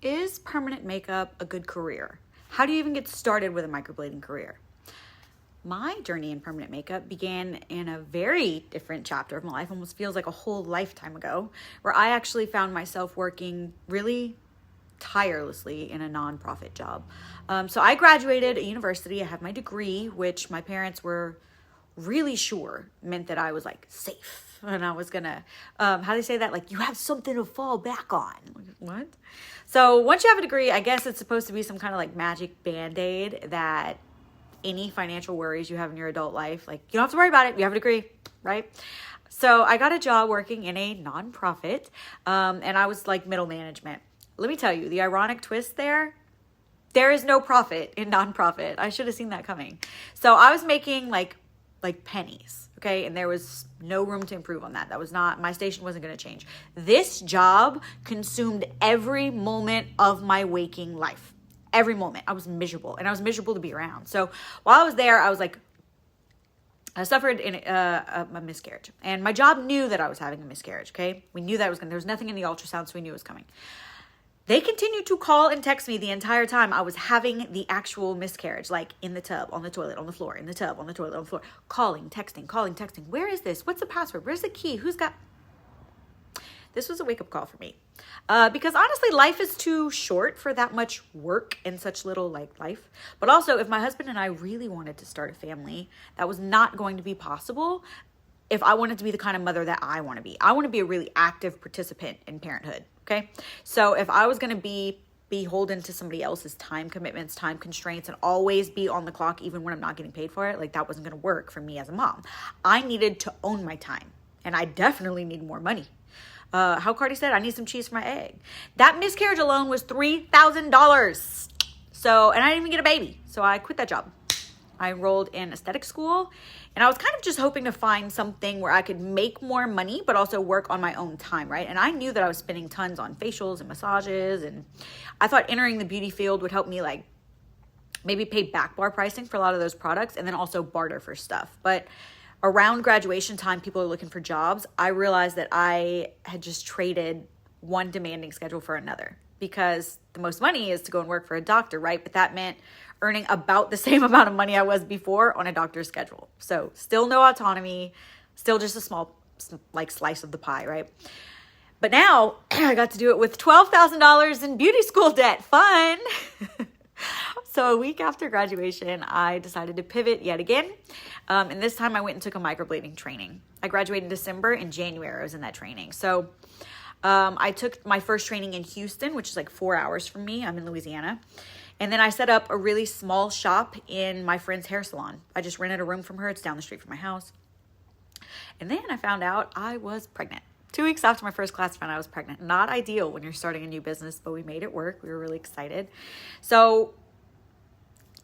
Is permanent makeup a good career? How do you even get started with a microblading career? My journey in permanent makeup began in a very different chapter of my life, almost feels like a whole lifetime ago, where I actually found myself working really tirelessly in a nonprofit job. So I graduated at university. I have my degree, which my parents were really sure meant that I was like safe and I was gonna, how do they say that? Like, you have something to fall back on. What? So once you have a degree, I guess it's supposed to be some kind of like magic band-aid that any financial worries you have in your adult life, like, you don't have to worry about it. You have a degree, right? So I got a job working in a nonprofit, and I was like middle management. Let me tell you, the ironic twist there is no profit in nonprofit. I should have seen that coming. So I was making like pennies, okay? And there was no room to improve on that. That was not, my station wasn't going to change. This job consumed every moment of my waking life. Every moment. I was miserable, and I was miserable to be around. So while I was there, I was like, I suffered in a miscarriage, and my job knew that I was having a miscarriage, okay? We knew that there was nothing in the ultrasound, so we knew it was coming. They continued to call and text me the entire time I was having the actual miscarriage, like in the tub, on the toilet, on the floor, in the tub, on the toilet, on the floor, calling, texting. Where is this? What's the password? Where's the key? Who's got... This was a wake-up call for me. Because honestly, life is too short for that much work in such little life. But also, if my husband and I really wanted to start a family, that was not going to be possible if I wanted to be the kind of mother that I want to be. I want to be a really active participant in parenthood, okay? So if I was going to be beholden to somebody else's time commitments, time constraints, and always be on the clock even when I'm not getting paid for it, like, that wasn't going to work for me as a mom. I needed to own my time, and I definitely need more money. How Cardi said, I need some cheese for my egg. That miscarriage alone was $3,000. So, and I didn't even get a baby. So I quit that job. I enrolled in aesthetic school, and I was kind of just hoping to find something where I could make more money, but also work on my own time, right? And I knew that I was spending tons on facials and massages, and I thought entering the beauty field would help me like maybe pay back bar pricing for a lot of those products and then also barter for stuff. But around graduation time, people are looking for jobs. I realized that I had just traded one demanding schedule for another, because the most money is to go and work for a doctor, right? But that meant earning about the same amount of money I was before on a doctor's schedule. So still no autonomy, still just a small like slice of the pie, right? But now I got to do it with $12,000 in beauty school debt. Fun. So a week after graduation, I decided to pivot yet again. And this time I went and took a microblading training. I graduated in December. In January, I was in that training. So I took my first training in Houston, which is like 4 hours from me. I'm in Louisiana. And then I set up a really small shop in my friend's hair salon. I just rented a room from her. It's down the street from my house. And then I found out I was pregnant. 2 weeks after my first class, I found out I was pregnant. Not ideal when you're starting a new business, but we made it work. We were really excited. So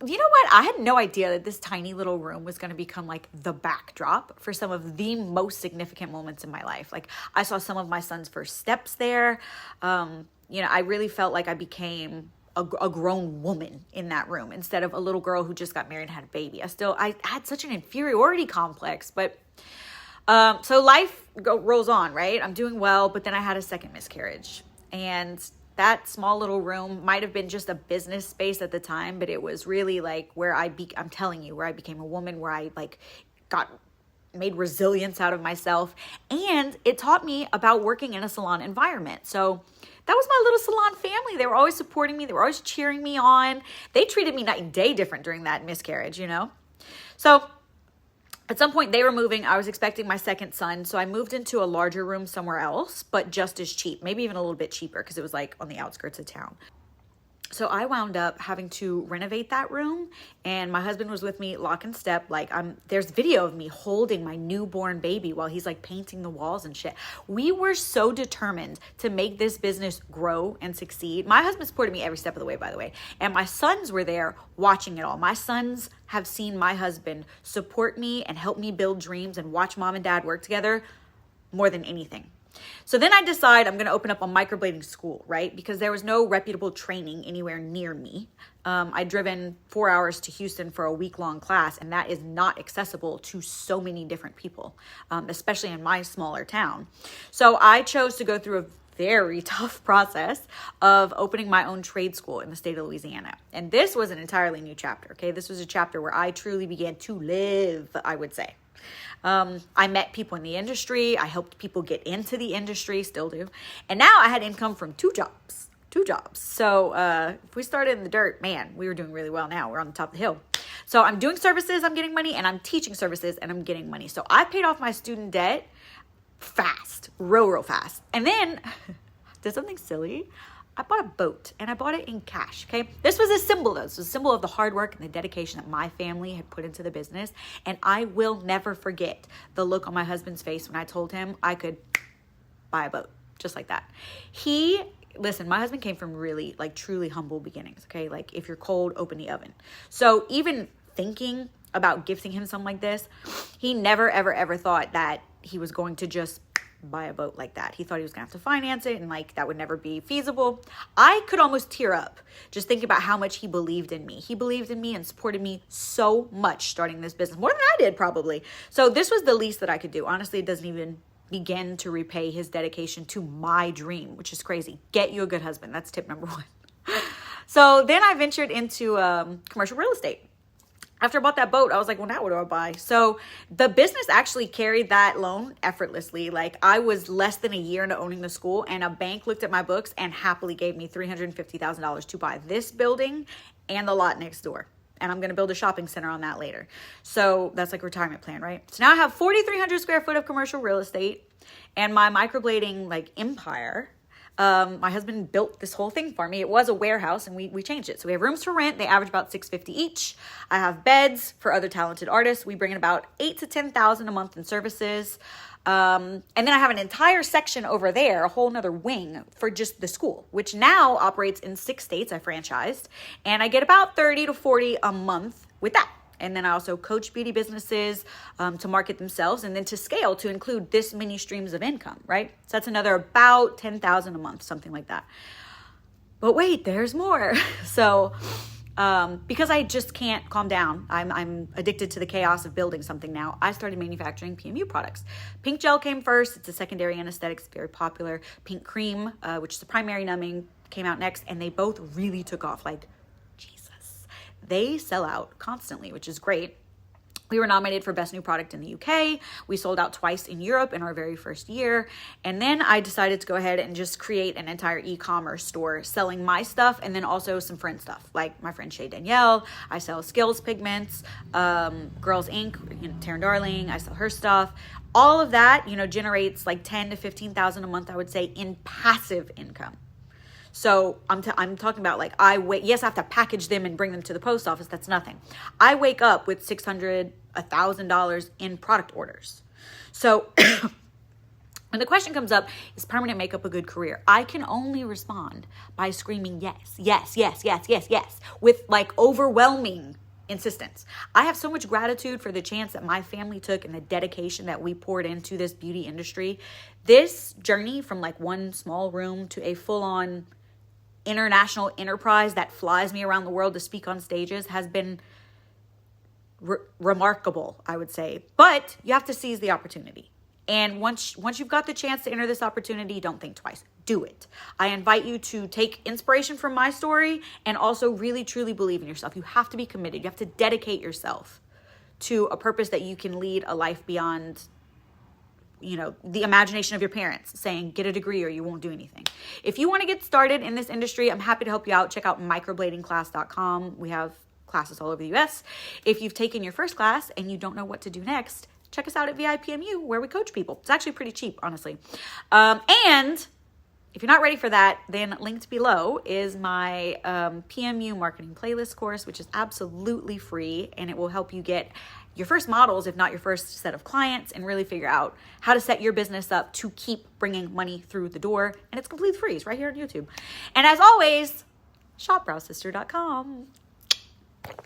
you know what? I had no idea that this tiny little room was going to become like the backdrop for some of the most significant moments in my life. Like, I saw some of my son's first steps there. I really felt like I became a grown woman in that room instead of a little girl who just got married and had a baby. I had such an inferiority complex, but so life rolls on, right? I'm doing well, but then I had a second miscarriage, and that small little room might have been just a business space at the time, but it was really like where I'm telling you, where I became a woman, where I like made resilience out of myself. And it taught me about working in a salon environment. So that was my little salon family. They were always supporting me. They were always cheering me on. They treated me night and day different during that miscarriage, you know? So at some point they were moving. I was expecting my second son. So I moved into a larger room somewhere else, but just as cheap, maybe even a little bit cheaper, because it was like on the outskirts of town. So I wound up having to renovate that room, and my husband was with me lock and step. Like, there's video of me holding my newborn baby while he's like painting the walls and shit. We were so determined to make this business grow and succeed. My husband supported me every step of the way, by the way. And my sons were there watching it all. My sons have seen my husband support me and help me build dreams and watch mom and dad work together more than anything. So then I decide I'm going to open up a microblading school, right? Because there was no reputable training anywhere near me. I'd driven 4 hours to Houston for a week-long class, and that is not accessible to so many different people, especially in my smaller town. So I chose to go through a very tough process of opening my own trade school in the state of Louisiana. And this was an entirely new chapter, okay? This was a chapter where I truly began to live, I would say. I met people in the industry. I helped people get into the industry, still do. And now I had income from two jobs. So if we started in the dirt, man, we were doing really well. Now we're on the top of the hill. So I'm doing services, I'm getting money, and I'm teaching services, and I'm getting money. So I paid off my student debt fast, real fast. And then did something silly. I bought a boat, and I bought it in cash, okay? This was a symbol, though. This was a symbol of the hard work and the dedication that my family had put into the business. And I will never forget the look on my husband's face when I told him I could buy a boat, just like that. Listen, my husband came from really, like, truly humble beginnings, okay? Like, if you're cold, open the oven. So even thinking about gifting him something like this, he never, ever thought that he was going to just buy a boat like that. He thought he was gonna have to finance it, and like that would never be feasible. I could almost tear up just thinking about how much he believed in me. He believed in me and supported me so much starting this business, more than I did probably. So this was the least that I could do. Honestly, it doesn't even begin to repay his dedication to my dream, which is crazy. Get you a good husband. That's tip number 1. So then I ventured into commercial real estate. After I bought that boat, I was like, well, now what do I buy? So the business actually carried that loan effortlessly. Like, I was less than a year into owning the school, and a bank looked at my books and happily gave me $350,000 to buy this building and the lot next door. And I'm going to build a shopping center on that later. So that's like a retirement plan, right? So now I have 4,300 square foot of commercial real estate, and my microblading like empire. My husband built this whole thing for me. It was a warehouse, and we changed it. So we have rooms for rent. They average about $650 each. I have beds for other talented artists. We bring in about $8,000 to $10,000 a month in services. And then I have an entire section over there, a whole nother wing for just the school, which now operates in 6 states. I franchised, and I get about 30 to 40 a month with that. And then I also coach beauty businesses to market themselves, and then to scale to include this many streams of income, right? So that's another about $10,000 a month, something like that. But wait, there's more. So because I just can't calm down, I'm addicted to the chaos of building something now. I started manufacturing PMU products. Pink gel came first. It's a secondary anesthetic. It's very popular. Pink cream, which is the primary numbing, came out next, and they both really took off. Like, they sell out constantly, which is great. We were nominated for Best New Product in the UK. We sold out twice in Europe in our very first year. And then I decided to go ahead and just create an entire e-commerce store selling my stuff, and then also some friend stuff, like my friend Shay Danielle. I sell Skills Pigments, Girls Inc., Taryn Darling, I sell her stuff. All of that, generates like $10,000 to $15,000 a month, I would say, in passive income. So I'm talking about, like, yes, I have to package them and bring them to the post office. That's nothing. I wake up with $600, $1,000 in product orders. So when the question comes up, is permanent makeup a good career? I can only respond by screaming yes, yes, yes, yes, yes, yes, with like overwhelming insistence. I have so much gratitude for the chance that my family took and the dedication that we poured into this beauty industry. This journey from like one small room to a full-on international enterprise that flies me around the world to speak on stages has been remarkable, I would say. But you have to seize the opportunity. And once you've got the chance to enter this opportunity, don't think twice. Do it. I invite you to take inspiration from my story and also really, truly believe in yourself. You have to be committed. You have to dedicate yourself to a purpose that you can lead a life beyond the imagination of your parents saying, get a degree or you won't do anything. If you want to get started in this industry, I'm happy to help you out. Check out microbladingclass.com. We have classes all over the US. If you've taken your first class and you don't know what to do next, check us out at VIPMU, where we coach people. It's actually pretty cheap, honestly. And if you're not ready for that, then linked below is my PMU marketing playlist course, which is absolutely free, and it will help you get your first models, if not your first set of clients, and really figure out how to set your business up to keep bringing money through the door. And it's completely free. It's right here on YouTube. And as always, shopbrowsister.com.